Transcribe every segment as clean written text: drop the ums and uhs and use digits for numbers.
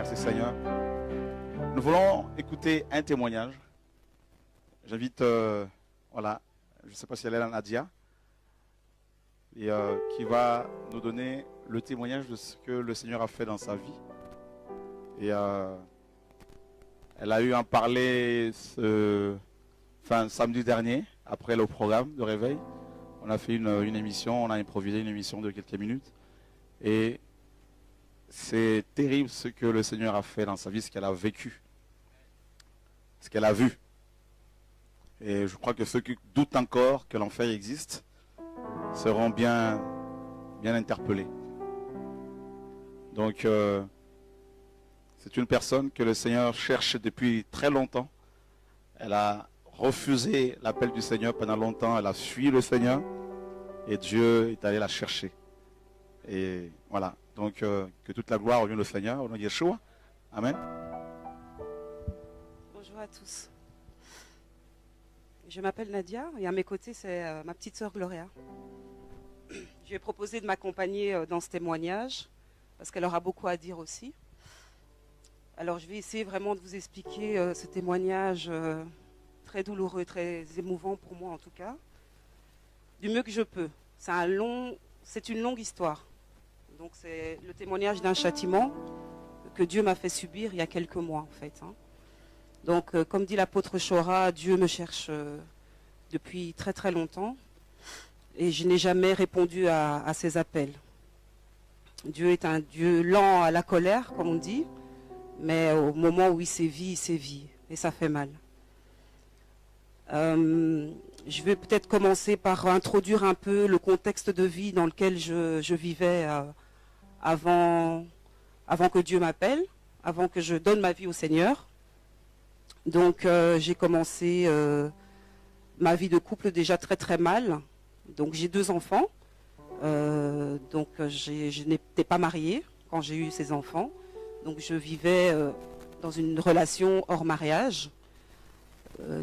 Merci Seigneur. Nous voulons écouter un témoignage. J'invite, voilà, je ne sais pas si elle est là, Nadia, et qui va nous donner le témoignage de ce que le Seigneur a fait dans sa vie. Et elle a eu à en parler samedi dernier, après le programme de réveil. On a fait une émission, on a improvisé une émission de quelques minutes. Et c'est terrible ce que le Seigneur a fait dans sa vie, ce qu'elle a vécu, ce qu'elle a vu. Et je crois que ceux qui doutent encore que l'enfer existe seront bien interpellés. Donc, c'est une personne que le Seigneur cherche depuis très longtemps. Elle a refusé l'appel du Seigneur pendant longtemps. Elle a fui le Seigneur. Et Dieu est allé la chercher. Et voilà. Donc, que toute la gloire revienne au Seigneur, au nom de Yeshua. Amen. Bonjour à tous. Je m'appelle Nadia et à mes côtés, c'est ma petite sœur Gloria. Je lui ai proposé de m'accompagner dans ce témoignage parce qu'elle aura beaucoup à dire aussi. Alors, je vais essayer vraiment de vous expliquer ce témoignage très douloureux, très émouvant pour moi en tout cas, du mieux que je peux. C'est une longue histoire. Donc, c'est le témoignage d'un châtiment que Dieu m'a fait subir il y a quelques mois en fait. Donc, comme dit l'apôtre Chora, Dieu me cherche depuis très très longtemps et je n'ai jamais répondu à ses appels. Dieu est un Dieu lent à la colère, comme on dit, mais au moment où il sévit et ça fait mal. Je vais peut-être commencer par introduire un peu le contexte de vie dans lequel je vivais avant que Dieu m'appelle, avant que je donne ma vie au Seigneur. Donc j'ai commencé ma vie de couple déjà très très mal. Donc j'ai 2 enfants. Donc je n'étais pas mariée quand j'ai eu ces enfants. Donc je vivais dans une relation hors mariage,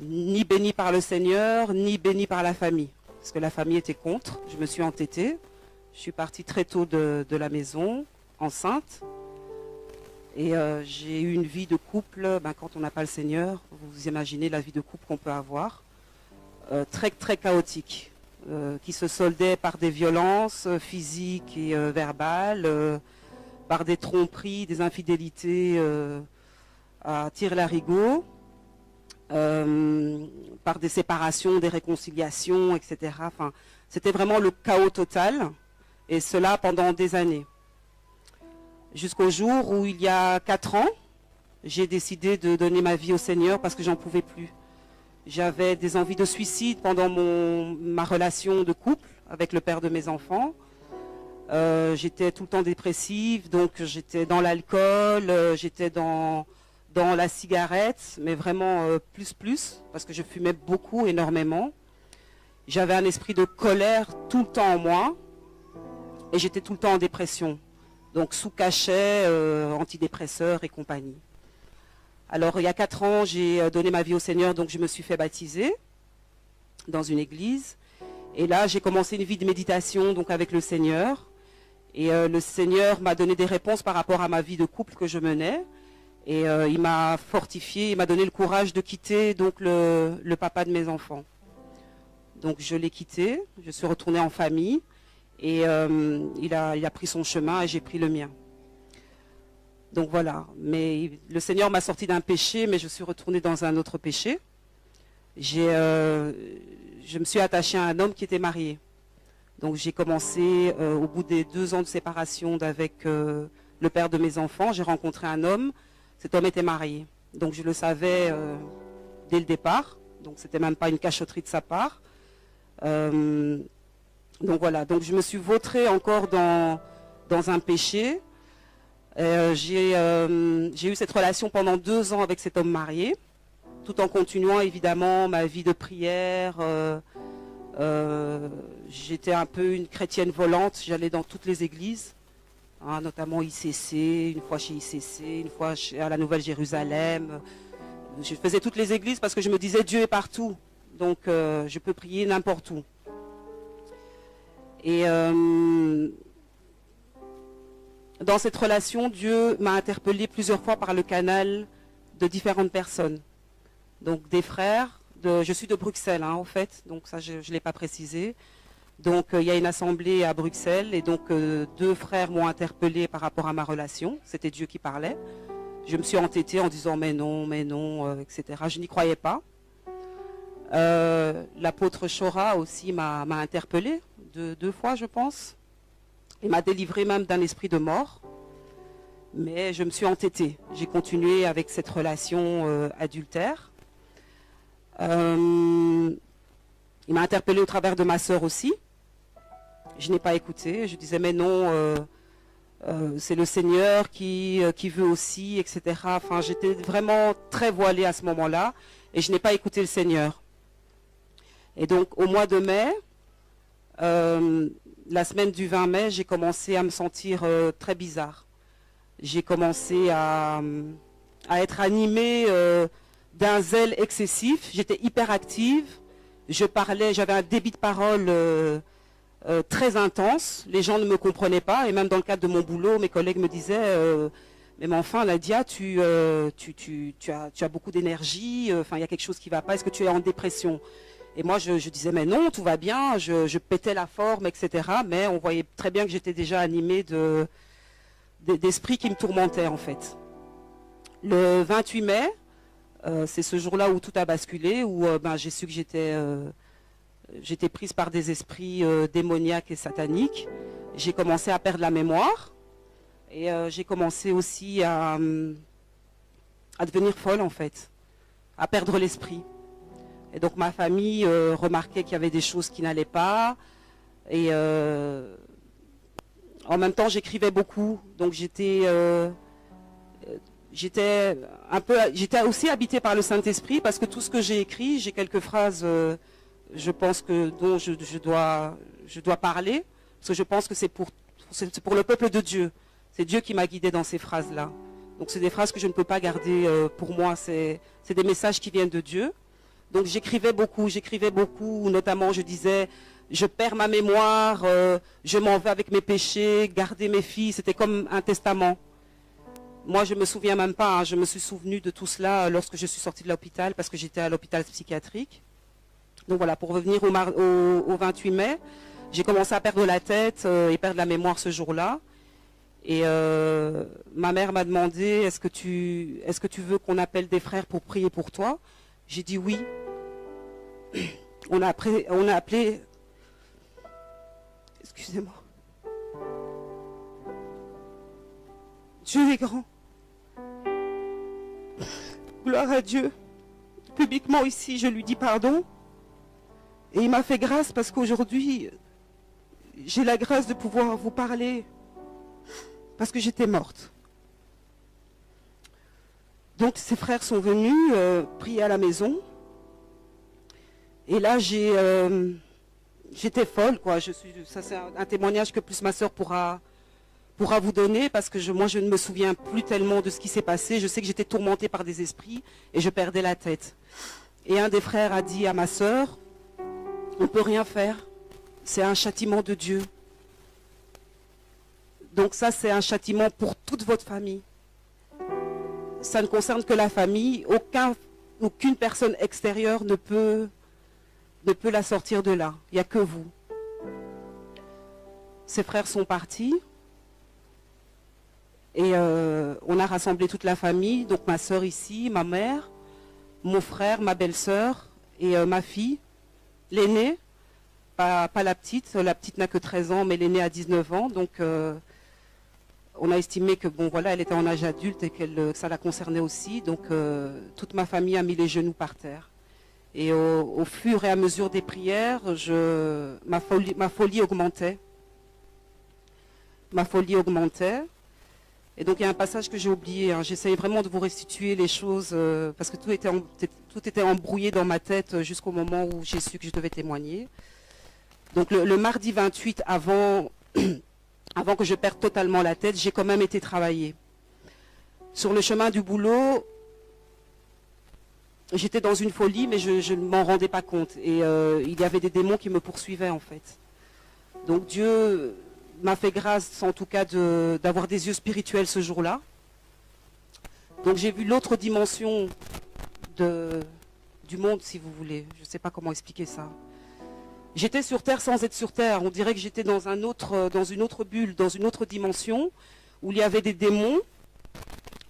ni bénie par le Seigneur, ni bénie par la famille. Parce que la famille était contre. Je me suis entêtée. Je suis partie très tôt de la maison, enceinte. Et j'ai eu une vie de couple, quand on n'a pas le Seigneur, vous imaginez la vie de couple qu'on peut avoir, très très chaotique, qui se soldait par des violences physiques et verbales, par des tromperies, des infidélités à tire-larigot, par des séparations, des réconciliations, etc. Enfin, c'était vraiment le chaos total, et cela pendant des années. Jusqu'au jour où, il y a 4 ans, j'ai décidé de donner ma vie au Seigneur parce que j'en pouvais plus. J'avais des envies de suicide pendant ma relation de couple avec le père de mes enfants. J'étais tout le temps dépressive, donc j'étais dans l'alcool, j'étais dans la cigarette, mais vraiment plus, parce que je fumais beaucoup, énormément. J'avais un esprit de colère tout le temps en moi, et j'étais tout le temps en dépression. Donc sous cachet, antidépresseurs et compagnie. Alors il y a 4 ans, j'ai donné ma vie au Seigneur, donc je me suis fait baptiser dans une église. Et là, j'ai commencé une vie de méditation donc avec le Seigneur. Et le Seigneur m'a donné des réponses par rapport à ma vie de couple que je menais. Et il m'a fortifié, il m'a donné le courage de quitter donc le papa de mes enfants. Donc je l'ai quitté, je suis retournée en famille. Et il a pris son chemin et j'ai pris le mien. Donc voilà. Mais le Seigneur m'a sorti d'un péché, mais je suis retournée dans un autre péché. Je me suis attachée à un homme qui était marié. Donc j'ai commencé, au bout des 2 ans de séparation avec le père de mes enfants, j'ai rencontré un homme. Cet homme était marié. Donc je le savais dès le départ. Donc c'était même pas une cachotterie de sa part. Donc voilà, donc je me suis vautrée encore dans un péché. J'ai eu cette relation pendant 2 ans avec cet homme marié, tout en continuant évidemment ma vie de prière. J'étais un peu une chrétienne volante, j'allais dans toutes les églises, notamment ICC, une fois chez ICC, une fois à la Nouvelle Jérusalem. Je faisais toutes les églises parce que je me disais Dieu est partout, donc je peux prier n'importe où. Et Dans cette relation, Dieu m'a interpellée plusieurs fois par le canal de différentes personnes. Donc des frères, je suis de Bruxelles en fait, donc ça je ne l'ai pas précisé. Donc il y a une assemblée à Bruxelles et donc 2 frères m'ont interpellée par rapport à ma relation. C'était Dieu qui parlait. Je me suis entêtée en disant mais non, etc. Je n'y croyais pas. L'apôtre Chora aussi m'a interpellée 2 fois je pense. Il m'a délivré même d'un esprit de mort. Mais je me suis entêtée. J'ai continué avec cette relation adultère. Il m'a interpellée au travers de ma sœur aussi. Je n'ai pas écouté. Je disais mais non, c'est le Seigneur qui veut aussi, etc. Enfin, j'étais vraiment très voilée à ce moment-là et je n'ai pas écouté le Seigneur. Et donc au mois de mai, la semaine du 20 mai, j'ai commencé à me sentir très bizarre. J'ai commencé à être animée d'un zèle excessif. J'étais hyper active. Je parlais, j'avais un débit de parole très intense. Les gens ne me comprenaient pas. Et même dans le cadre de mon boulot, mes collègues me disaient mais enfin, Nadia, tu as beaucoup d'énergie. Enfin, il y a quelque chose qui ne va pas. Est-ce que tu es en dépression? Et moi, je disais mais non, tout va bien. Je pétais la forme, etc. Mais on voyait très bien que j'étais déjà animée d'esprits qui me tourmentaient en fait. Le 28 mai, c'est ce jour-là où tout a basculé, où j'ai su que j'étais prise par des esprits démoniaques et sataniques. J'ai commencé à perdre la mémoire et j'ai commencé aussi à devenir folle en fait, à perdre l'esprit. Et donc ma famille remarquait qu'il y avait des choses qui n'allaient pas et en même temps, j'écrivais beaucoup, donc j'étais aussi habitée par le Saint-Esprit parce que tout ce que j'ai écrit, j'ai quelques phrases, je pense dont je dois parler, parce que je pense que c'est pour le peuple de Dieu. C'est Dieu qui m'a guidée dans ces phrases-là. Donc c'est des phrases que je ne peux pas garder pour moi, c'est des messages qui viennent de Dieu. Donc j'écrivais beaucoup, notamment je disais... Je perds ma mémoire, je m'en vais avec mes péchés, garder mes filles, c'était comme un testament. Moi, je ne me souviens même pas, je me suis souvenue de tout cela lorsque je suis sortie de l'hôpital, parce que j'étais à l'hôpital psychiatrique. Donc voilà, pour revenir au 28 mai, j'ai commencé à perdre la tête et perdre la mémoire ce jour-là. Et ma mère m'a demandé, est-ce que tu veux qu'on appelle des frères pour prier pour toi? J'ai dit oui. On a appelé... Excusez-moi. Dieu est grand. Gloire à Dieu. Publiquement ici, je lui dis pardon. Et il m'a fait grâce parce qu'aujourd'hui, j'ai la grâce de pouvoir vous parler. Parce que j'étais morte. Donc ces frères sont venus prier à la maison. Et là, j'étais folle, quoi. Ça, c'est un témoignage que plus ma sœur pourra vous donner, parce que moi, je ne me souviens plus tellement de ce qui s'est passé. Je sais que j'étais tourmentée par des esprits et je perdais la tête. Et un des frères a dit à ma sœur, on ne peut rien faire. C'est un châtiment de Dieu. Donc ça, c'est un châtiment pour toute votre famille. Ça ne concerne que la famille. Aucune personne extérieure ne peut la sortir de là. Il n'y a que vous. Ses frères sont partis. Et on a rassemblé toute la famille. Donc ma soeur ici, ma mère, mon frère, ma belle-sœur et ma fille. L'aînée, pas la petite. La petite n'a que 13 ans, mais l'aînée a 19 ans. Donc on a estimé que bon voilà, elle était en âge adulte et que ça la concernait aussi. Donc toute ma famille a mis les genoux par terre. Et au fur et à mesure des prières, ma folie augmentait. Ma folie augmentait. Et donc il y a un passage que j'ai oublié. J'essayais vraiment de vous restituer les choses parce que tout était embrouillé dans ma tête jusqu'au moment où j'ai su que je devais témoigner. Donc le mardi 28, avant que je perde totalement la tête, j'ai quand même été travailler. Sur le chemin du boulot, j'étais dans une folie, mais je ne m'en rendais pas compte. Et il y avait des démons qui me poursuivaient, en fait. Donc Dieu m'a fait grâce en tout cas d'avoir des yeux spirituels ce jour-là. Donc j'ai vu l'autre dimension du monde, si vous voulez. Je ne sais pas comment expliquer ça. J'étais sur Terre sans être sur Terre. On dirait que j'étais dans une autre bulle, dans une autre dimension, où il y avait des démons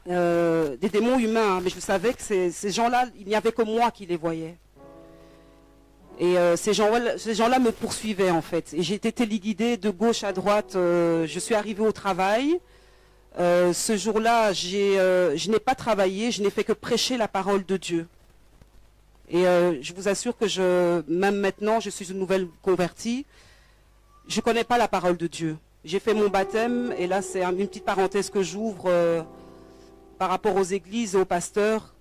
humains. Mais je savais que ces gens-là, il n'y avait que moi qui les voyais. Et ces gens-là me poursuivaient en fait. Et j'ai été téléguidée de gauche à droite. Je suis arrivée au travail. Ce jour-là, je n'ai pas travaillé, je n'ai fait que prêcher la parole de Dieu. Et je vous assure que même maintenant, je suis une nouvelle convertie. Je ne connais pas la parole de Dieu. J'ai fait mon baptême, et là c'est une petite parenthèse que j'ouvre par rapport aux églises et aux pasteurs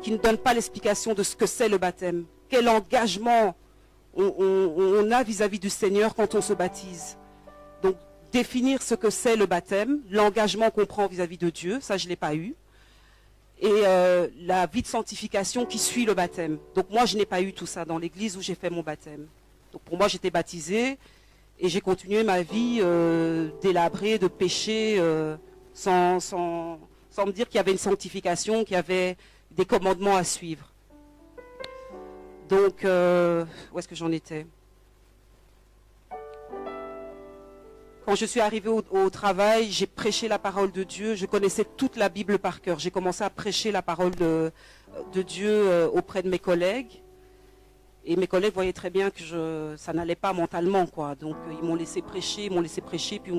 qui ne donnent pas l'explication de ce que c'est le baptême. Quel engagement on a vis-à-vis du Seigneur quand on se baptise. Donc, définir ce que c'est le baptême, l'engagement qu'on prend vis-à-vis de Dieu, ça je ne l'ai pas eu. Et la vie de sanctification qui suit le baptême. Donc moi, je n'ai pas eu tout ça dans l'église où j'ai fait mon baptême. Donc pour moi, j'étais baptisée et j'ai continué ma vie délabrée, de péché, sans me dire qu'il y avait une sanctification, qu'il y avait des commandements à suivre. Donc, où est-ce que j'en étais? Quand je suis arrivée au travail, j'ai prêché la parole de Dieu. Je connaissais toute la Bible par cœur. J'ai commencé à prêcher la parole de Dieu auprès de mes collègues. Et mes collègues voyaient très bien que ça n'allait pas mentalement, quoi. Donc, ils m'ont laissé prêcher, puis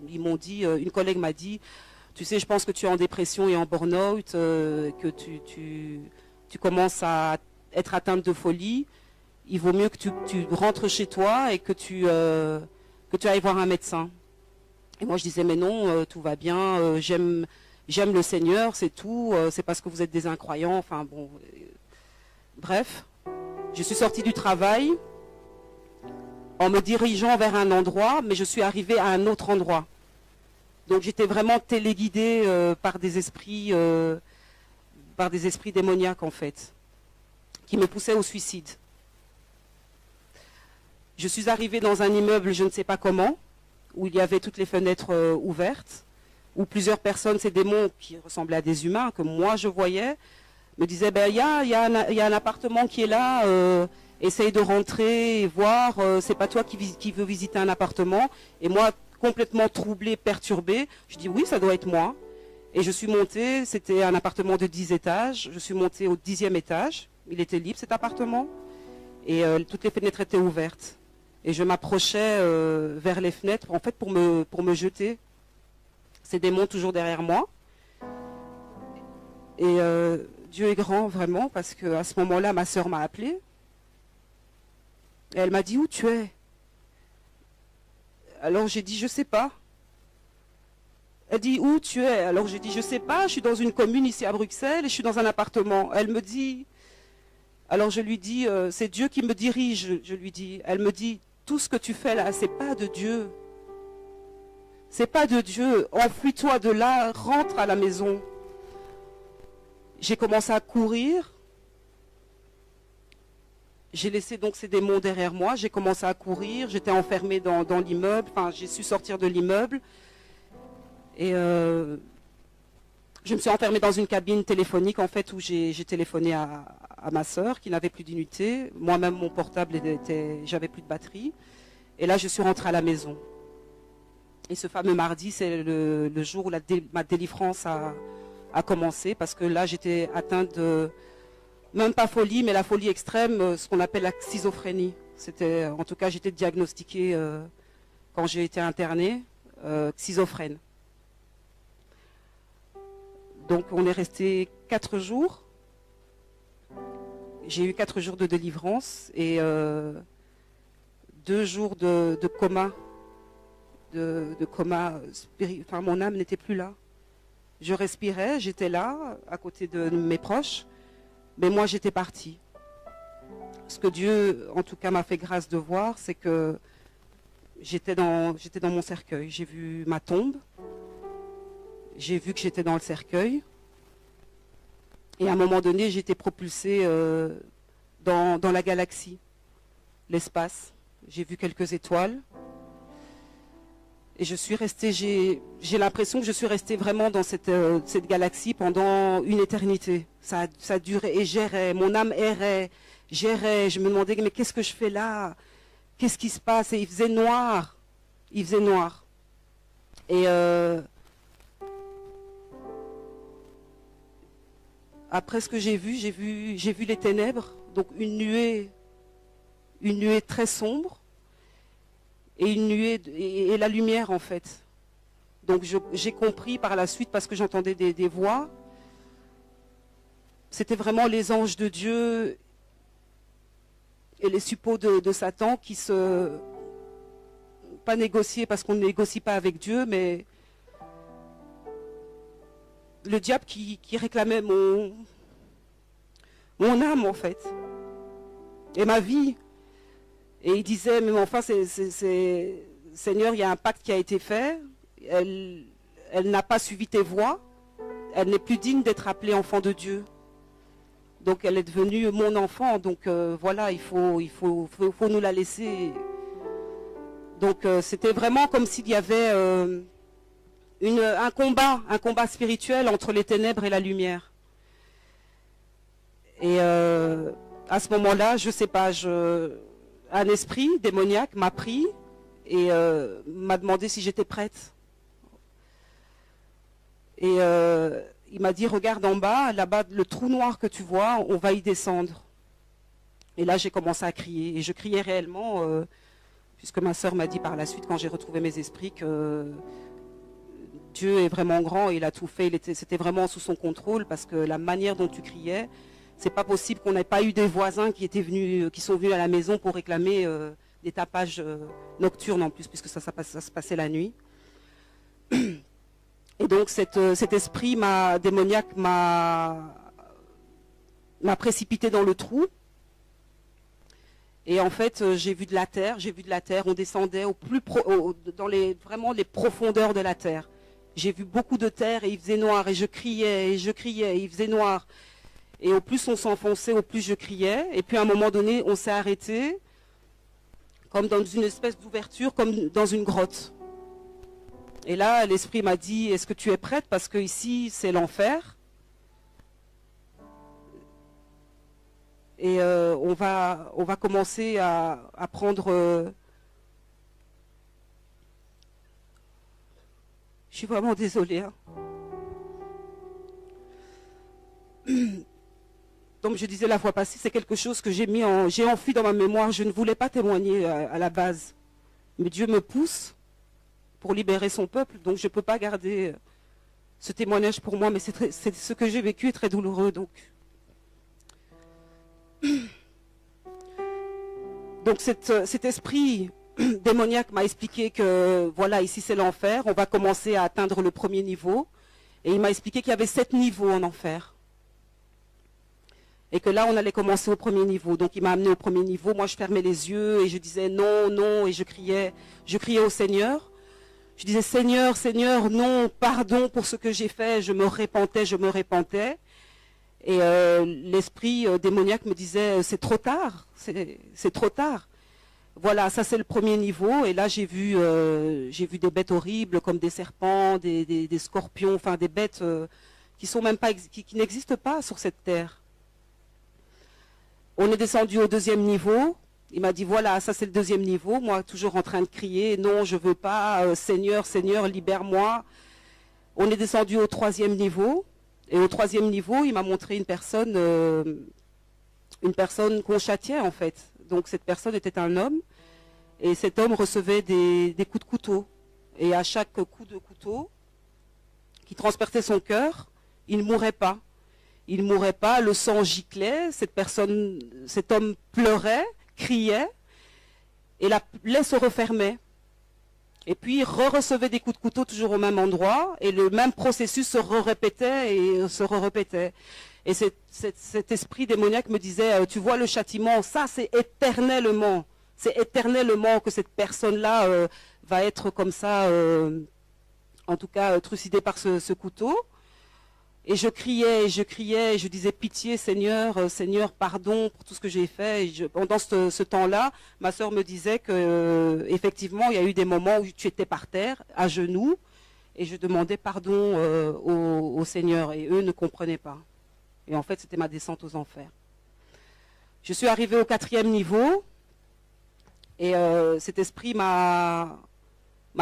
ils m'ont dit, une collègue m'a dit, tu sais, je pense que tu es en dépression et en burn-out, que tu commences à être atteinte de folie. Il vaut mieux que tu rentres chez toi et que tu ailles voir un médecin. Et moi je disais mais non, tout va bien, j'aime le Seigneur, c'est tout, c'est parce que vous êtes des incroyants, enfin bon. Bref, je suis sortie du travail en me dirigeant vers un endroit, mais je suis arrivée à un autre endroit. Donc j'étais vraiment téléguidée par des esprits démoniaques en fait, qui me poussaient au suicide. Je suis arrivée dans un immeuble, je ne sais pas comment, où il y avait toutes les fenêtres ouvertes, où plusieurs personnes, ces démons qui ressemblaient à des humains, que moi je voyais, me disaient, ben, il y a un appartement qui est là, essaye de rentrer et voir, c'est pas toi qui veux visiter un appartement. Et moi, complètement troublée, perturbée, je dis oui, ça doit être moi. Et je suis montée, c'était un appartement de 10 étages, je suis montée au 10e étage, il était libre cet appartement, et toutes les fenêtres étaient ouvertes. Et je m'approchais vers les fenêtres, en fait, pour me jeter. Ces démons toujours derrière moi. Et Dieu est grand, vraiment, parce qu'à ce moment-là, ma sœur m'a appelée. Et elle m'a dit, où tu es? Alors j'ai dit, je sais pas. Elle dit, où tu es? Alors j'ai dit, je sais pas, je suis dans une commune ici à Bruxelles et je suis dans un appartement. Elle me dit, alors je lui dis, c'est Dieu qui me dirige, je lui dis. Elle me dit, tout ce que tu fais là, c'est pas de Dieu. C'est pas de Dieu. Enfuis-toi de là, rentre à la maison. J'ai commencé à courir. J'ai laissé donc ces démons derrière moi. J'ai commencé à courir. J'étais enfermée dans l'immeuble. Enfin, j'ai su sortir de l'immeuble. Et je me suis enfermée dans une cabine téléphonique, en fait, où j'ai téléphoné à ma sœur, qui n'avait plus d'unité. Moi-même, mon portable, j'avais plus de batterie. Et là, je suis rentrée à la maison. Et ce fameux mardi, c'est le jour où ma délivrance a commencé, parce que là, j'étais atteinte de, même pas folie, mais la folie extrême, ce qu'on appelle la schizophrénie. En tout cas, j'étais diagnostiquée, quand j'ai été internée, schizophrène. Donc, on est resté 4 jours. J'ai eu 4 jours de délivrance et 2 jours de coma. De coma spirituel. Enfin, mon âme n'était plus là. Je respirais, j'étais là, à côté de mes proches, mais moi, j'étais partie. Ce que Dieu, en tout cas, m'a fait grâce de voir, c'est que j'étais dans mon cercueil. J'ai vu ma tombe. J'ai vu que j'étais dans le cercueil. Et à un moment donné, j'ai été propulsée dans la galaxie, l'espace. J'ai vu quelques étoiles. Et je suis restée, j'ai l'impression que je suis restée vraiment dans cette galaxie pendant une éternité. Ça durait et j'errais, mon âme errait, j'errais, je me demandais mais qu'est-ce que je fais là? Qu'est-ce qui se passe? Et il faisait noir. Il faisait noir. Et après ce que j'ai vu les ténèbres, donc une nuée très sombre et une nuée et la lumière en fait. Donc j'ai compris par la suite parce que j'entendais des voix. C'était vraiment les anges de Dieu et les suppôts de Satan qui pas négocier parce qu'on ne négocie pas avec Dieu, mais le diable qui réclamait mon âme en fait et ma vie. Et il disait mais enfin Seigneur, il y a un pacte qui a été fait, elle n'a pas suivi tes voies, elle n'est plus digne d'être appelée enfant de Dieu. Donc elle est devenue mon enfant, donc voilà, il faut nous la laisser. Donc c'était vraiment comme s'il y avait un combat spirituel entre les ténèbres et la lumière. Et à ce moment-là, je sais pas, un esprit démoniaque m'a pris et m'a demandé si j'étais prête. Et il m'a dit, regarde en bas, là-bas, le trou noir que tu vois, on va y descendre. Et là, j'ai commencé à crier. Et je criais réellement, puisque ma sœur m'a dit par la suite, quand j'ai retrouvé mes esprits, que Dieu est vraiment grand et il a tout fait. C'était vraiment sous son contrôle, parce que la manière dont tu criais, c'est pas possible qu'on n'ait pas eu des voisins qui sont venus à la maison pour réclamer des tapages nocturnes en plus, puisque ça se passait la nuit. Et donc cet esprit démoniaque m'a précipité dans le trou. Et en fait, j'ai vu de la terre, on descendait dans vraiment les profondeurs de la terre. J'ai vu beaucoup de terre et il faisait noir et je criais, et il faisait noir. Et au plus on s'enfonçait, au plus je criais. Et puis à un moment donné, on s'est arrêté, comme dans une espèce d'ouverture, comme dans une grotte. Et là, l'esprit m'a dit, est-ce que tu es prête? Parce que ici, c'est l'enfer. Et on va commencer à prendre... Je suis vraiment désolée. Hein. Comme je disais la fois passée, c'est quelque chose que j'ai enfui dans ma mémoire. Je ne voulais pas témoigner à la base. Mais Dieu me pousse pour libérer son peuple, donc je ne peux pas garder ce témoignage pour moi, mais c'est ce que j'ai vécu est très douloureux. Donc cet esprit démoniaque m'a expliqué que voilà, ici c'est l'enfer, on va commencer à atteindre le premier niveau, et il m'a expliqué qu'il y avait 7 niveaux en enfer. Et que là, on allait commencer au premier niveau. Donc il m'a amené au premier niveau, moi je fermais les yeux et je disais non, non, et je criais au Seigneur. Je disais, Seigneur, Seigneur, non, pardon pour ce que j'ai fait. Je me repentais. Et l'esprit démoniaque me disait, c'est trop tard, c'est trop tard. Voilà, ça c'est le premier niveau. Et là, j'ai vu des bêtes horribles comme des serpents, des scorpions, enfin des bêtes qui n'existent pas sur cette terre. On est descendu au deuxième niveau. Il m'a dit, voilà, ça c'est le deuxième niveau. Moi, toujours en train de crier, non, je ne veux pas, Seigneur, Seigneur, libère-moi. On est descendu au troisième niveau. Et au troisième niveau, il m'a montré une personne qu'on châtiait, en fait. Donc, cette personne était un homme. Et cet homme recevait des coups de couteau. Et à chaque coup de couteau, qui transperçait son cœur, il ne mourait pas. Il ne mourait pas, le sang giclait, cet homme pleurait, criait, et la plaie se refermait. Et puis il recevait des coups de couteau toujours au même endroit, et le même processus se répétait et se répétait. Et cet esprit démoniaque me disait, tu vois le châtiment, ça c'est éternellement que cette personne-là va être comme ça, en tout cas trucidée par ce couteau. Et je criais, et je disais pitié Seigneur, Seigneur, pardon pour tout ce que j'ai fait. Et pendant ce temps-là, ma sœur me disait que effectivement, il y a eu des moments où tu étais par terre, à genoux, et je demandais pardon au Seigneur, et eux ne comprenaient pas. Et en fait, c'était ma descente aux enfers. Je suis arrivée au 4e niveau, et cet esprit m'a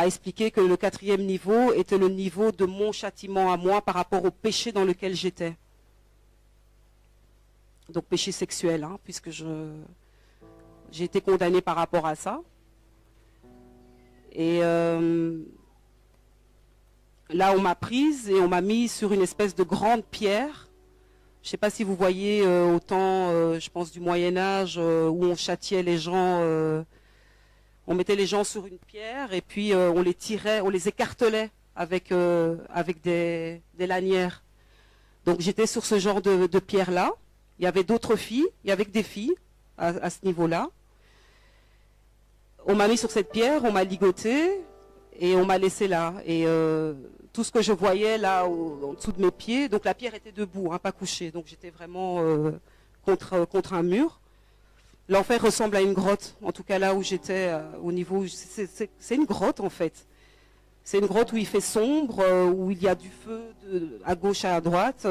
expliqué que le 4e niveau était le niveau de mon châtiment à moi par rapport au péché dans lequel j'étais. Donc péché sexuel, hein, puisque j'ai été condamnée par rapport à ça. Et là, on m'a prise et on m'a mis sur une espèce de grande pierre. Je ne sais pas si vous voyez au temps, je pense, du Moyen-Âge, où on châtiait les gens... on mettait les gens sur une pierre et puis on les tirait, on les écartelait avec des lanières. Donc j'étais sur ce genre de pierre-là. Il y avait d'autres filles, il y avait que des filles à ce niveau-là. On m'a mis sur cette pierre, on m'a ligoté et on m'a laissé là. Et tout ce que je voyais là en dessous de mes pieds, donc la pierre était debout, hein, pas couchée. Donc j'étais vraiment contre un mur. L'enfer ressemble à une grotte, en tout cas là où j'étais, au niveau... C'est une grotte en fait. C'est une grotte où il fait sombre, où il y a du feu à gauche et à droite.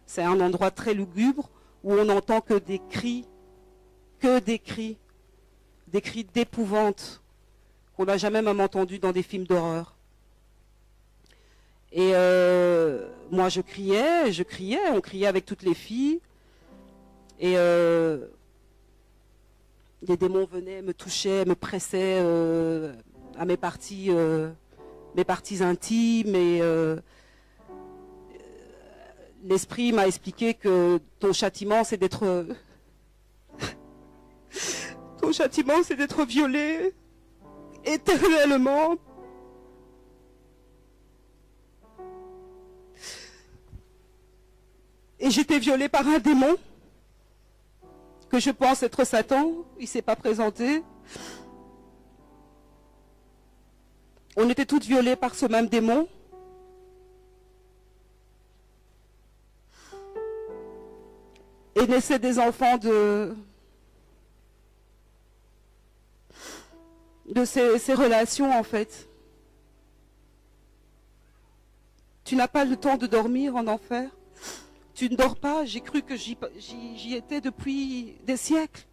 C'est un endroit très lugubre, où on n'entend que des cris d'épouvante, qu'on n'a jamais même entendu dans des films d'horreur. Et moi je criais, on criait avec toutes les filles. Et... des démons venaient, me touchaient, me pressaient à mes parties intimes. Et l'esprit m'a expliqué que ton châtiment, c'est d'être... ton châtiment, c'est d'être violé éternellement. Et j'étais violée par un démon. Que je pense être Satan, il ne s'est pas présenté. On était toutes violées par ce même démon. Et naissaient des enfants de ces relations en fait. Tu n'as pas le temps de dormir en enfer. Tu ne dors pas, j'ai cru que j'y étais depuis des siècles.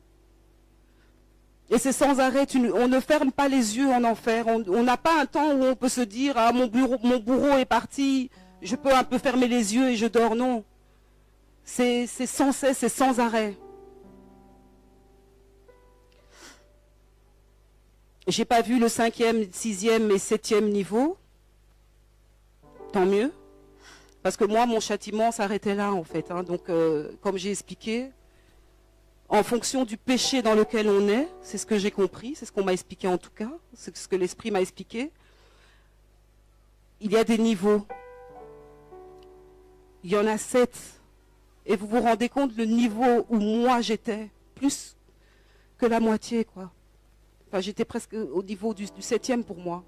Et c'est sans arrêt, on ne ferme pas les yeux en enfer. On n'a pas un temps où on peut se dire « Ah, mon bourreau est parti, je peux un peu fermer les yeux et je dors ». Non. C'est sans cesse, c'est sans arrêt. J'ai pas vu le 5e, 6e et 7e niveau. Tant mieux. Parce que moi, mon châtiment s'arrêtait là, en fait. Hein. Donc, comme j'ai expliqué, en fonction du péché dans lequel on est, c'est ce que j'ai compris, c'est ce qu'on m'a expliqué en tout cas, c'est ce que l'Esprit m'a expliqué, il y a des niveaux. Il y en a 7. Et vous vous rendez compte le niveau où moi j'étais, plus que la moitié, quoi. Enfin, j'étais presque au niveau du 7e pour moi.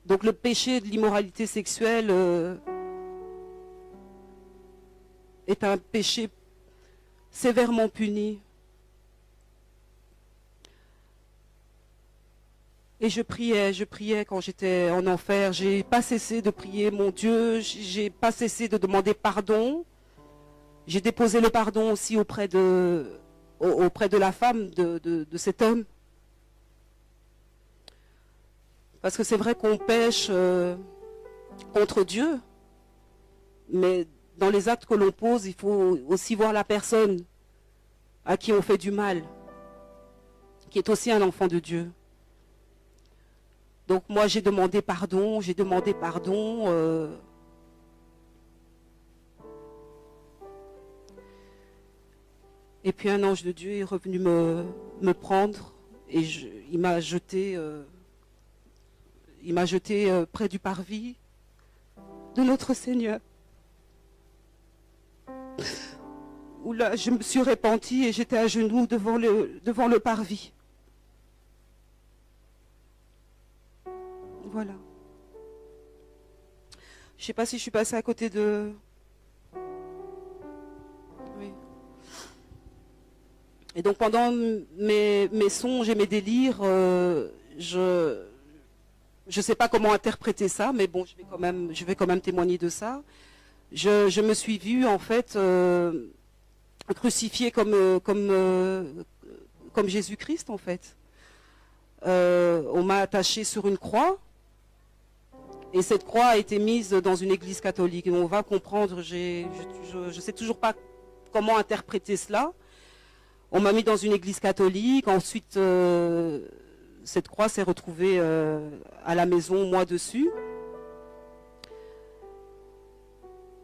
Donc le péché de l'immoralité sexuelle est un péché sévèrement puni. Et je priais quand j'étais en enfer. J'ai pas cessé de prier mon Dieu. J'ai pas cessé de demander pardon. J'ai déposé le pardon aussi auprès de la femme de cet homme. Parce que c'est vrai qu'on pêche contre Dieu, mais dans les actes que l'on pose, il faut aussi voir la personne à qui on fait du mal, qui est aussi un enfant de Dieu. Donc moi j'ai demandé pardon. Et puis un ange de Dieu est revenu me prendre et il m'a jeté... Il m'a jeté près du parvis de notre Seigneur. Où là, je me suis repentie et j'étais à genoux devant le parvis. Voilà. Je ne sais pas si je suis passée à côté de... Oui. Et donc pendant mes songes et mes délires, je ne sais pas comment interpréter ça, mais bon, je vais quand même témoigner de ça. Je me suis vue en fait crucifiée comme Jésus-Christ en fait. On m'a attachée sur une croix. Et cette croix a été mise dans une église catholique. Et on va comprendre, je ne sais toujours pas comment interpréter cela. On m'a mis dans une église catholique. Ensuite, cette croix s'est retrouvée à la maison, moi dessus.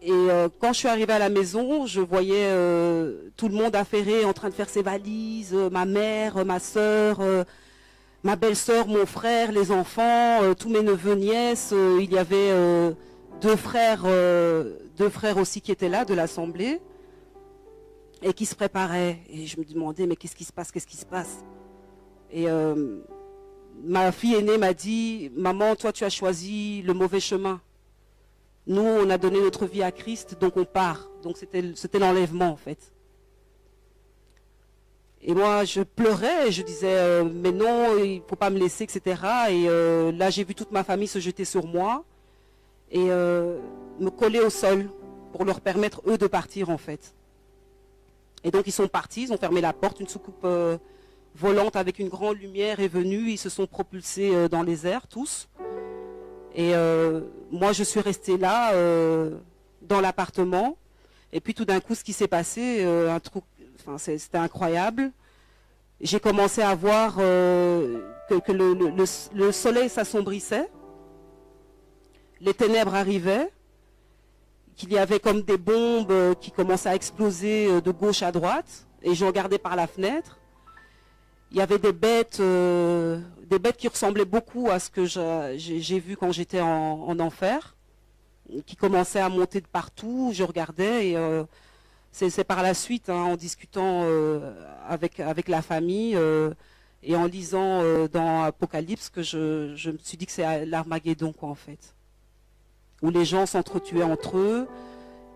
Et quand je suis arrivée à la maison, je voyais tout le monde affairé, en train de faire ses valises, ma mère, ma soeur, ma belle-sœur, mon frère, les enfants, tous mes neveux, nièces. Il y avait deux frères aussi qui étaient là de l'assemblée et qui se préparaient. Et je me demandais, mais qu'est-ce qui se passe, qu'est-ce qui se passe? Et ma fille aînée m'a dit, maman, toi tu as choisi le mauvais chemin. Nous, on a donné notre vie à Christ, donc on part. Donc c'était l'enlèvement en fait. Et moi, je pleurais et je disais, mais non, il ne faut pas me laisser, etc. Et là, j'ai vu toute ma famille se jeter sur moi et me coller au sol pour leur permettre, eux, de partir, en fait. Et donc, ils sont partis, ils ont fermé la porte. Une soucoupe volante avec une grande lumière est venue. Ils se sont propulsés dans les airs, tous. Et moi, je suis restée là, dans l'appartement. Et puis, tout d'un coup, ce qui s'est passé, c'était incroyable. J'ai commencé à voir que le soleil s'assombrissait, les ténèbres arrivaient, qu'il y avait comme des bombes qui commençaient à exploser de gauche à droite, et je regardais par la fenêtre. Il y avait des bêtes qui ressemblaient beaucoup à ce que j'ai vu quand j'étais en enfer, qui commençaient à monter de partout. Je regardais et c'est par la suite, hein, en discutant avec la famille et en lisant dans Apocalypse que je me suis dit que c'est l'Armageddon, quoi, en fait. Où les gens s'entretuaient entre eux.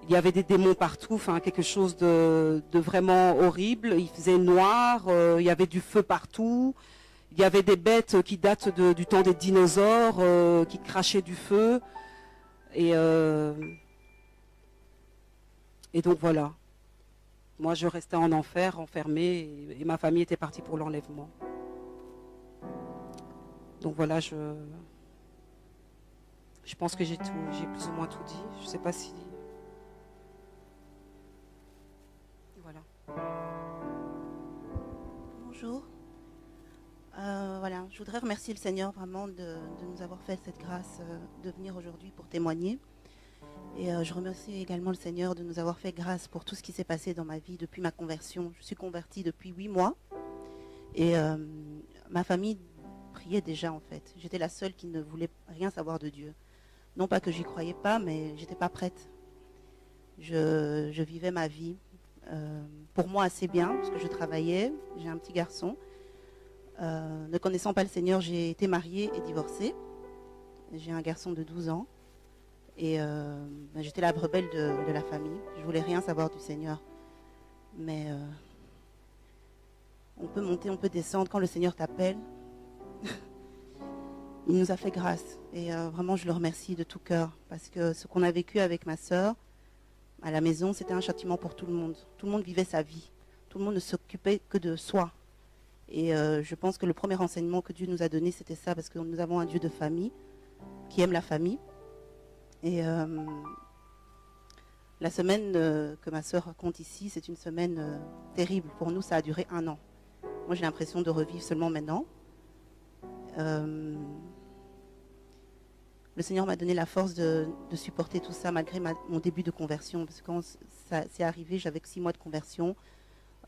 Il y avait des démons partout, enfin quelque chose de vraiment horrible. Il faisait noir, il y avait du feu partout. Il y avait des bêtes qui datent du temps des dinosaures, qui crachaient du feu. Et donc voilà. Moi, je restais en enfer, enfermée, et ma famille était partie pour l'enlèvement. Donc voilà, je pense que j'ai plus ou moins tout dit. Je ne sais pas si... Voilà. Bonjour. Voilà, je voudrais remercier le Seigneur vraiment de nous avoir fait cette grâce de venir aujourd'hui pour témoigner. Et je remercie également le Seigneur de nous avoir fait grâce pour tout ce qui s'est passé dans ma vie depuis ma conversion. Je suis convertie depuis 8 mois. Et ma famille priait déjà en fait. J'étais la seule qui ne voulait rien savoir de Dieu. Non pas que j'y croyais pas, mais j'étais pas prête. Je vivais ma vie pour moi assez bien, parce que je travaillais, j'ai un petit garçon. Ne connaissant pas le Seigneur, j'ai été mariée et divorcée. J'ai un garçon de 12 ans. Et j'étais la rebelle de la famille. Je voulais rien savoir du Seigneur. Mais on peut monter, on peut descendre. Quand le Seigneur t'appelle, il nous a fait grâce. Et vraiment, je le remercie de tout cœur. Parce que ce qu'on a vécu avec ma sœur à la maison, c'était un châtiment pour tout le monde. Tout le monde vivait sa vie. Tout le monde ne s'occupait que de soi. Et je pense que le premier enseignement que Dieu nous a donné, c'était ça. Parce que nous avons un Dieu de famille qui aime la famille. Et la semaine que ma sœur raconte ici, c'est une semaine terrible. Pour nous, ça a duré 1 an. Moi, j'ai l'impression de revivre seulement maintenant. Le Seigneur m'a donné la force de supporter tout ça malgré mon début de conversion. Parce que quand ça s'est arrivé, j'avais que 6 mois de conversion.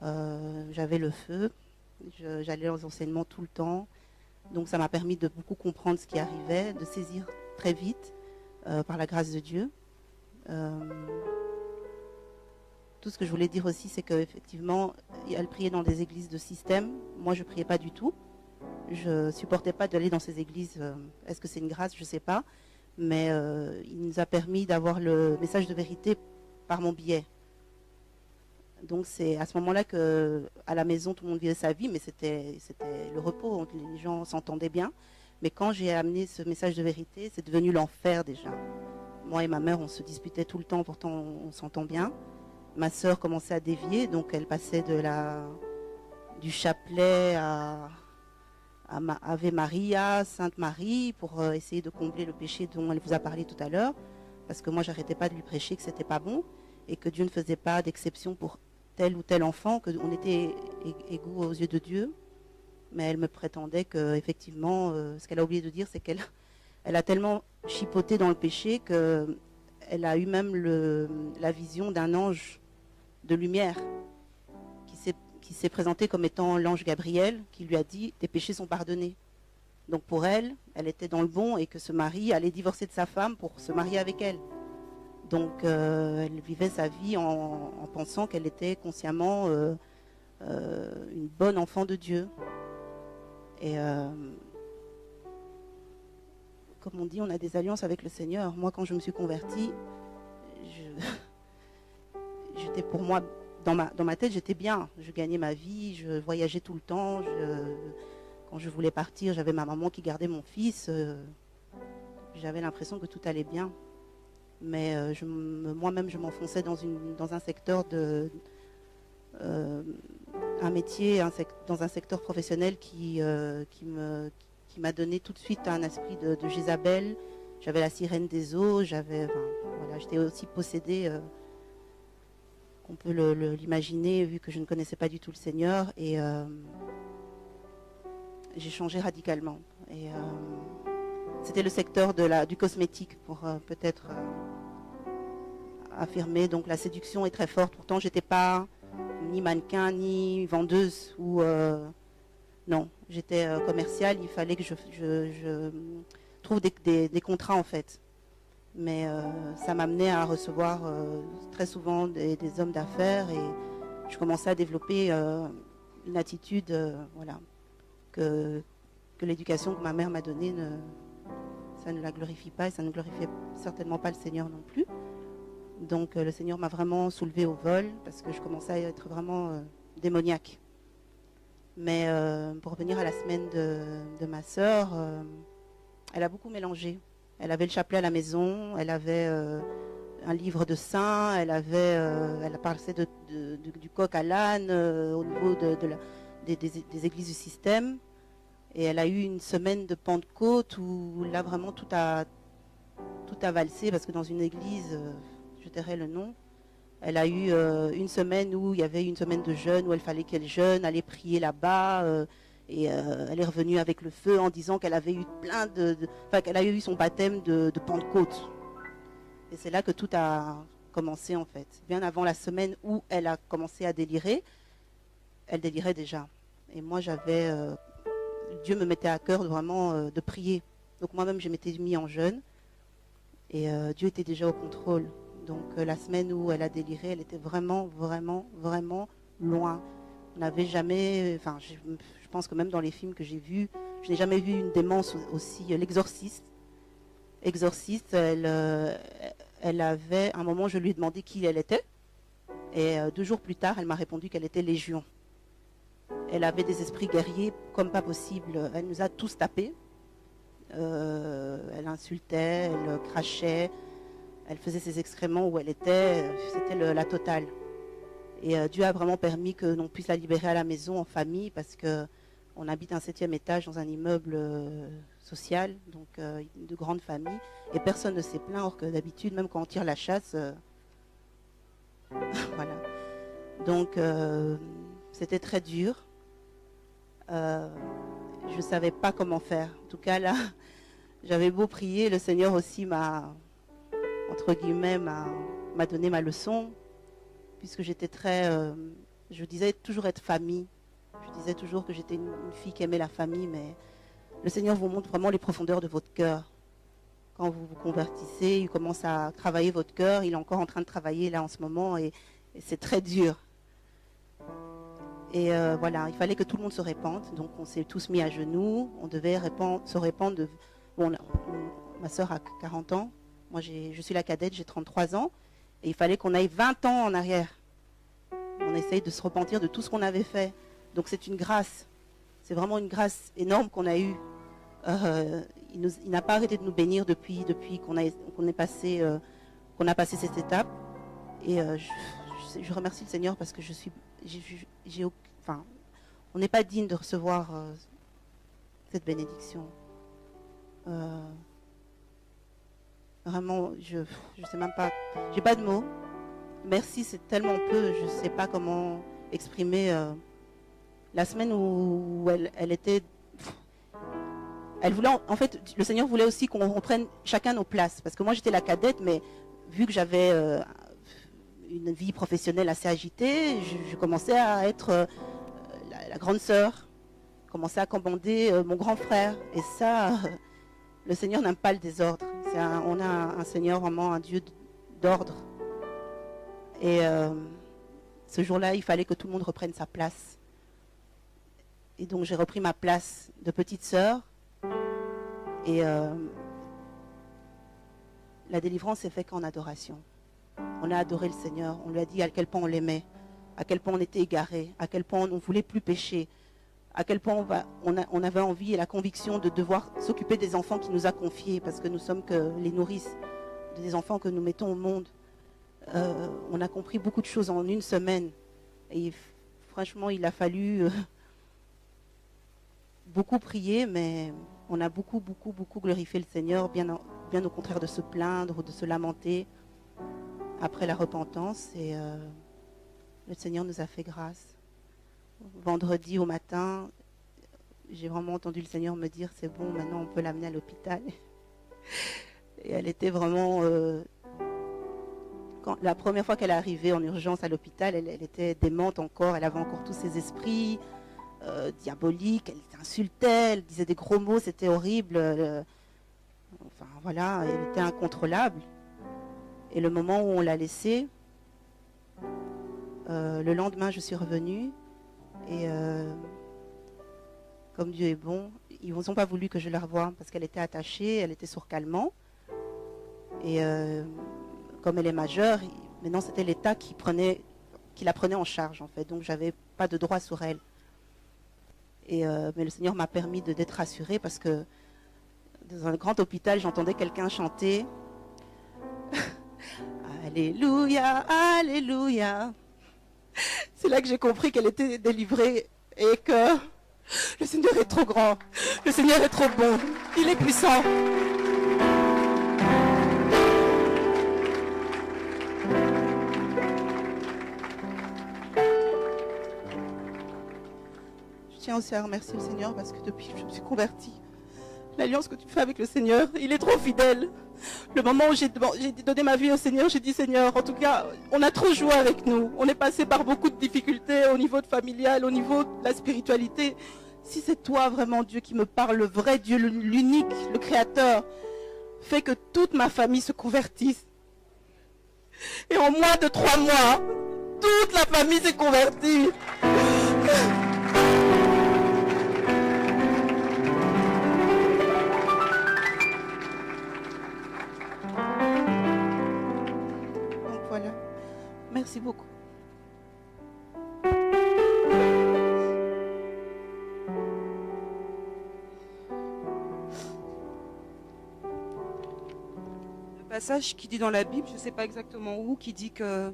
J'avais le feu. J'allais aux enseignements tout le temps. Donc ça m'a permis de beaucoup comprendre ce qui arrivait, de saisir très vite. Par la grâce de Dieu. Tout ce que je voulais dire aussi, c'est qu'effectivement, elle priait dans des églises de système. Moi, je ne priais pas du tout. Je ne supportais pas d'aller dans ces églises. Est-ce que c'est une grâce? Je ne sais pas. mais il nous a permis d'avoir le message de vérité par mon biais. Donc c'est à ce moment-là que à la maison tout le monde vivait sa vie, mais c'était le repos, les gens s'entendaient bien. Mais quand j'ai amené ce message de vérité, c'est devenu l'enfer déjà. Moi et ma mère, on se disputait tout le temps, pourtant on s'entend bien. Ma sœur commençait à dévier, donc elle passait du chapelet à Ave Maria, Sainte Marie, pour essayer de combler le péché dont elle vous a parlé tout à l'heure. Parce que moi, j'arrêtais pas de lui prêcher que c'était pas bon et que Dieu ne faisait pas d'exception pour tel ou tel enfant, qu'on était égaux aux yeux de Dieu. Mais elle me prétendait que, effectivement, ce qu'elle a oublié de dire, c'est qu'elle a tellement chipoté dans le péché qu'elle a eu même la vision d'un ange de lumière qui s'est présenté comme étant l'ange Gabriel, qui lui a dit « tes péchés sont pardonnés ». Donc pour elle, elle était dans le bon et que ce mari allait divorcer de sa femme pour se marier avec elle. Donc elle vivait sa vie en pensant qu'elle était consciemment une bonne enfant de Dieu. Et comme on dit, on a des alliances avec le Seigneur. Moi, quand je me suis convertie, j'étais pour moi, dans ma tête, j'étais bien. Je gagnais ma vie, je voyageais tout le temps. Quand je voulais partir, j'avais ma maman qui gardait mon fils. J'avais l'impression que tout allait bien. Mais moi-même, je m'enfonçais dans un secteur un métier, dans un secteur professionnel qui m'a donné tout de suite un esprit de Jézabel. J'avais la sirène des eaux, j'étais aussi possédée, on peut l'imaginer, vu que je ne connaissais pas du tout le Seigneur, et j'ai changé radicalement. Et c'était le secteur du cosmétique, pour peut-être affirmer. Donc la séduction est très forte. Pourtant, j'étais pas ni mannequin, ni vendeuse, non, j'étais commerciale. Il fallait que je trouve des contrats, en fait. Mais ça m'amenait à recevoir très souvent des hommes d'affaires, et je commençais à développer une attitude que l'éducation que ma mère m'a donnée, ça ne la glorifie pas, et ça ne glorifiait certainement pas le Seigneur non plus. Donc le Seigneur m'a vraiment soulevée au vol, parce que je commençais à être vraiment démoniaque. Mais pour revenir à la semaine de ma sœur, elle a beaucoup mélangé. Elle avait le chapelet à la maison, elle avait un livre de saints, elle parlait du coq à l'âne au niveau des églises du système. Et elle a eu une semaine de Pentecôte où là vraiment tout a valsé, parce que dans une église, je tairai le nom, elle a eu une semaine où il y avait une semaine de jeûne, où il fallait qu'elle jeûne, aller prier là-bas. Et elle est revenue avec le feu en disant qu'elle avait eu qu'elle a eu son baptême de Pentecôte. Et c'est là que tout a commencé, en fait. Bien avant la semaine où elle a commencé à délirer, elle délirait déjà. Et moi, Dieu me mettait à cœur vraiment de prier. Donc moi-même, je m'étais mis en jeûne. Et Dieu était déjà au contrôle. Donc la semaine où elle a déliré, elle était vraiment, vraiment, vraiment loin. On n'avait jamais, je pense que même dans les films que j'ai vus, je n'ai jamais vu une démence aussi. L'exorciste, elle avait, à un moment, je lui ai demandé qui elle était. Et 2 jours plus tard, elle m'a répondu qu'elle était Légion. Elle avait des esprits guerriers comme pas possible. Elle nous a tous tapés. Elle insultait, elle crachait, elle faisait ses excréments où elle était. C'était la totale. Et Dieu a vraiment permis que l'on puisse la libérer à la maison, en famille, parce qu'on habite un 7e étage dans un immeuble social, donc de grande famille, et personne ne s'est plaint, or que d'habitude, même quand on tire la chasse, voilà. Donc c'était très dur. Je ne savais pas comment faire. En tout cas, là, j'avais beau prier, le Seigneur aussi m'a donné ma leçon, puisque j'étais je disais toujours être famille. Je disais toujours que j'étais une fille qui aimait la famille, mais le Seigneur vous montre vraiment les profondeurs de votre cœur. Quand vous vous convertissez, il commence à travailler votre cœur. Il est encore en train de travailler là en ce moment, et c'est très dur. Et voilà, il fallait que tout le monde se répande. Donc on s'est tous mis à genoux. On devait se répandre. ma sœur a 40 ans, moi je suis la cadette, j'ai 33 ans, et il fallait qu'on aille 20 ans en arrière. On essaye de se repentir de tout ce qu'on avait fait. Donc c'est une grâce, c'est vraiment une grâce énorme qu'on a eue. Il n'a pas arrêté de nous bénir depuis qu'on a passé cette étape. Et je remercie le Seigneur parce que on n'est pas digne de recevoir cette bénédiction. Vraiment, je sais même pas, j'ai pas de mots. Merci, c'est tellement peu, je sais pas comment exprimer. La semaine où elle était, elle voulait, en fait, le Seigneur voulait aussi qu'on reprenne chacun nos places, parce que moi j'étais la cadette, mais vu que j'avais une vie professionnelle assez agitée, je commençais à être la grande sœur, commençais à commander mon grand frère, et ça, le Seigneur n'aime pas le désordre. On a un Seigneur vraiment un Dieu d'ordre, et ce jour-là, il fallait que tout le monde reprenne sa place. Et donc j'ai repris ma place de petite sœur. Et la délivrance s'est faite qu'en adoration. On a adoré le Seigneur. On lui a dit à quel point on l'aimait, à quel point on était égaré, à quel point on ne voulait plus pécher, à quel point on avait envie et la conviction de devoir s'occuper des enfants qu'il nous a confiés, parce que nous sommes que les nourrices des enfants que nous mettons au monde. On a compris beaucoup de choses en une semaine. Et franchement, il a fallu beaucoup prier, mais on a beaucoup glorifié le Seigneur, bien au contraire de se plaindre ou de se lamenter après la repentance. Et le Seigneur nous a fait grâce. Vendredi au matin, j'ai vraiment entendu le Seigneur me dire, c'est bon, maintenant on peut l'amener à l'hôpital. Et elle était vraiment... la première fois qu'elle est arrivée en urgence à l'hôpital, elle était démente encore, elle avait encore tous ses esprits diaboliques, elle insultait, elle disait des gros mots, c'était horrible. Enfin voilà, elle était incontrôlable. Et le moment où on l'a laissée, le lendemain je suis revenue, et comme Dieu est bon, ils n'ont pas voulu que je la revoie parce qu'elle était attachée, elle était sur calmant. Et comme elle est majeure, maintenant c'était l'État qui la prenait en charge en fait, donc j'avais pas de droit sur elle. Mais le Seigneur m'a permis d'être rassurée parce que dans un grand hôpital, j'entendais quelqu'un chanter Alléluia, Alléluia. C'est là que j'ai compris qu'elle était délivrée et que le Seigneur est trop grand, le Seigneur est trop bon, il est puissant. Je tiens aussi à remercier le Seigneur parce que depuis que je me suis convertie, l'alliance que tu fais avec le Seigneur, il est trop fidèle. Le moment où j'ai donné ma vie au Seigneur, j'ai dit Seigneur, en tout cas, on a trop joué avec nous. On est passé par beaucoup de difficultés au niveau familial, au niveau de la spiritualité. Si c'est toi vraiment Dieu qui me parle, le vrai Dieu, l'unique, le Créateur, fais que toute ma famille se convertisse. Et en moins de 3 mois, toute la famille s'est convertie. Merci beaucoup. Le passage qui dit dans la Bible, je ne sais pas exactement où, qui dit que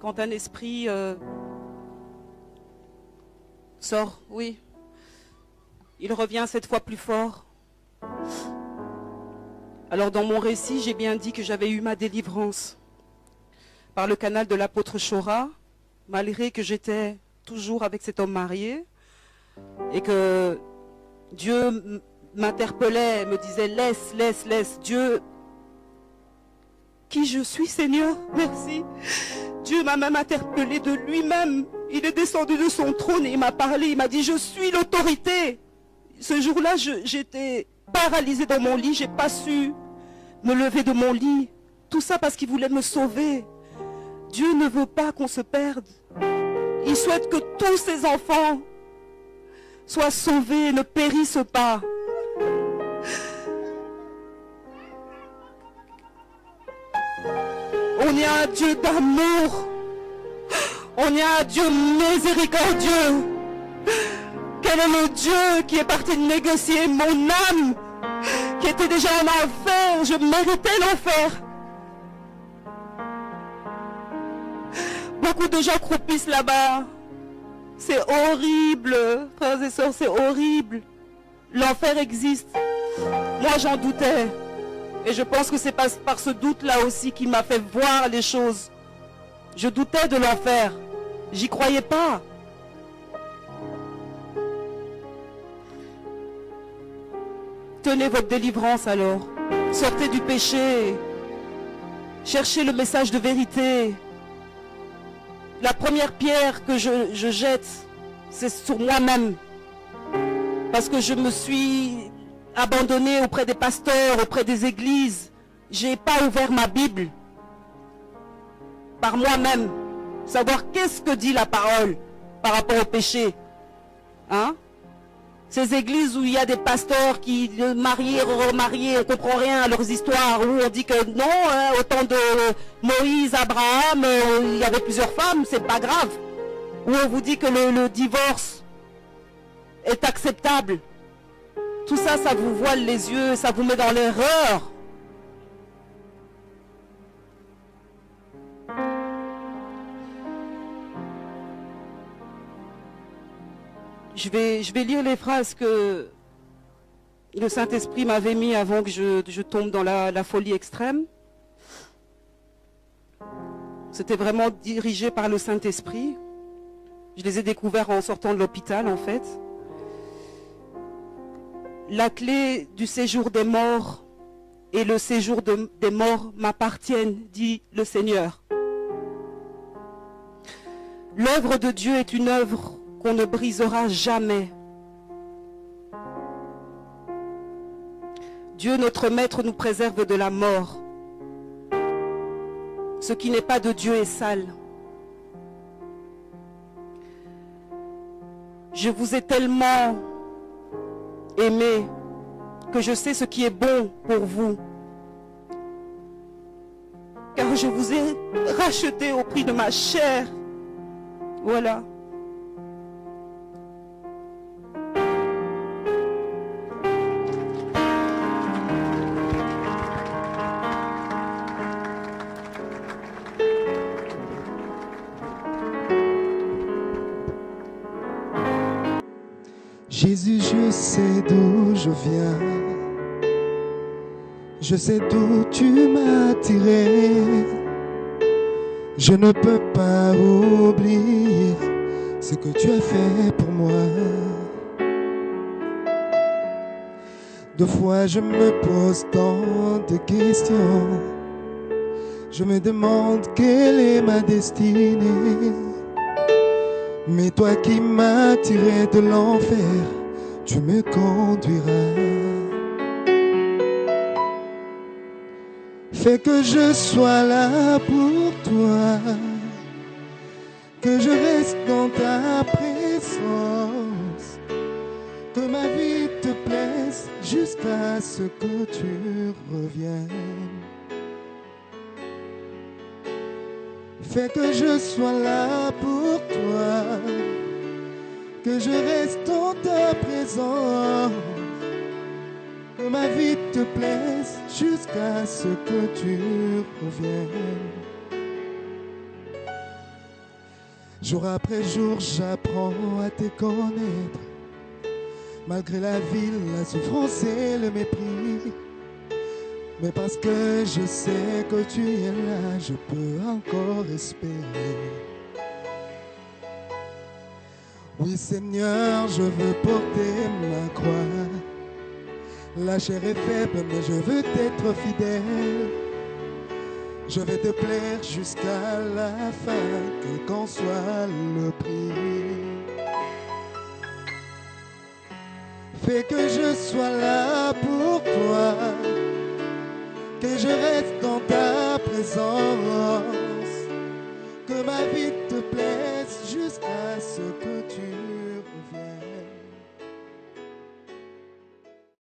quand un esprit sort, oui, il revient 7 fois plus fort. Alors dans mon récit, j'ai bien dit que j'avais eu ma délivrance par le canal de l'apôtre Chora, malgré que j'étais toujours avec cet homme marié et que Dieu m'interpellait, me disait laisse, Dieu, qui je suis Seigneur, merci. Dieu m'a même interpellé de lui-même, il est descendu de son trône et il m'a parlé, il m'a dit je suis l'autorité. Ce jour-là, j'étais paralysée dans mon lit, j'ai pas su me lever de mon lit, tout ça parce qu'il voulait me sauver. Dieu ne veut pas qu'on se perde. Il souhaite que tous ses enfants soient sauvés et ne périssent pas. On est un Dieu d'amour. On est un Dieu miséricordieux. Quel est le Dieu qui est parti négocier mon âme, qui était déjà en enfer? Je méritais l'enfer. Beaucoup de gens croupissent là-bas. C'est horrible, frères et sœurs, c'est horrible. L'enfer existe. Moi, j'en doutais. Et je pense que c'est par ce doute-là aussi qu'il m'a fait voir les choses. Je doutais de l'enfer. J'y croyais pas. Tenez votre délivrance alors. Sortez du péché. Cherchez le message de vérité. La première pierre que je jette, c'est sur moi-même. Parce que je me suis abandonnée auprès des pasteurs, auprès des églises. Je n'ai pas ouvert ma Bible par moi-même. Savoir qu'est-ce que dit la parole par rapport au péché. Hein? Ces églises où il y a des pasteurs qui mariés, remariés, on ne comprend rien à leurs histoires, où on dit que non, hein, au temps de Moïse, Abraham, il y avait plusieurs femmes, c'est pas grave. Où on vous dit que le divorce est acceptable. Tout ça, ça vous voile les yeux, ça vous met dans l'erreur. Je vais lire les phrases que le Saint-Esprit m'avait mis avant que je tombe dans la folie extrême. C'était vraiment dirigé par le Saint-Esprit. Je les ai découverts en sortant de l'hôpital, en fait. La clé du séjour des morts et le séjour des morts m'appartiennent, dit le Seigneur. L'œuvre de Dieu est une œuvre qu'on ne brisera jamais. Dieu, notre Maître, nous préserve de la mort. Ce qui n'est pas de Dieu est sale. Je vous ai tellement aimé que je sais ce qui est bon pour vous. Car je vous ai racheté au prix de ma chair. Voilà. Jésus, je sais d'où je viens, je sais d'où tu m'as tiré. Je ne peux pas oublier ce que tu as fait pour moi. Deux fois je me pose tant de questions. Je me demande quelle est ma destinée. Mais toi qui m'as tiré de l'enfer, tu me conduiras. Fais que je sois là pour toi, que je reste dans ta présence, que ma vie te plaise jusqu'à ce que tu reviennes. Fais que je sois là pour toi, que je reste en ta présence, que ma vie te plaise jusqu'à ce que tu reviennes. Jour après jour, j'apprends à te connaître, malgré la ville, la souffrance et le mépris. Mais parce que je sais que tu es là, je peux encore espérer. Oui Seigneur, je veux porter ma croix. La chair est faible, mais je veux t'être fidèle. Je vais te plaire jusqu'à la fin, quel qu'en soit le prix. Fais que je sois là pour toi,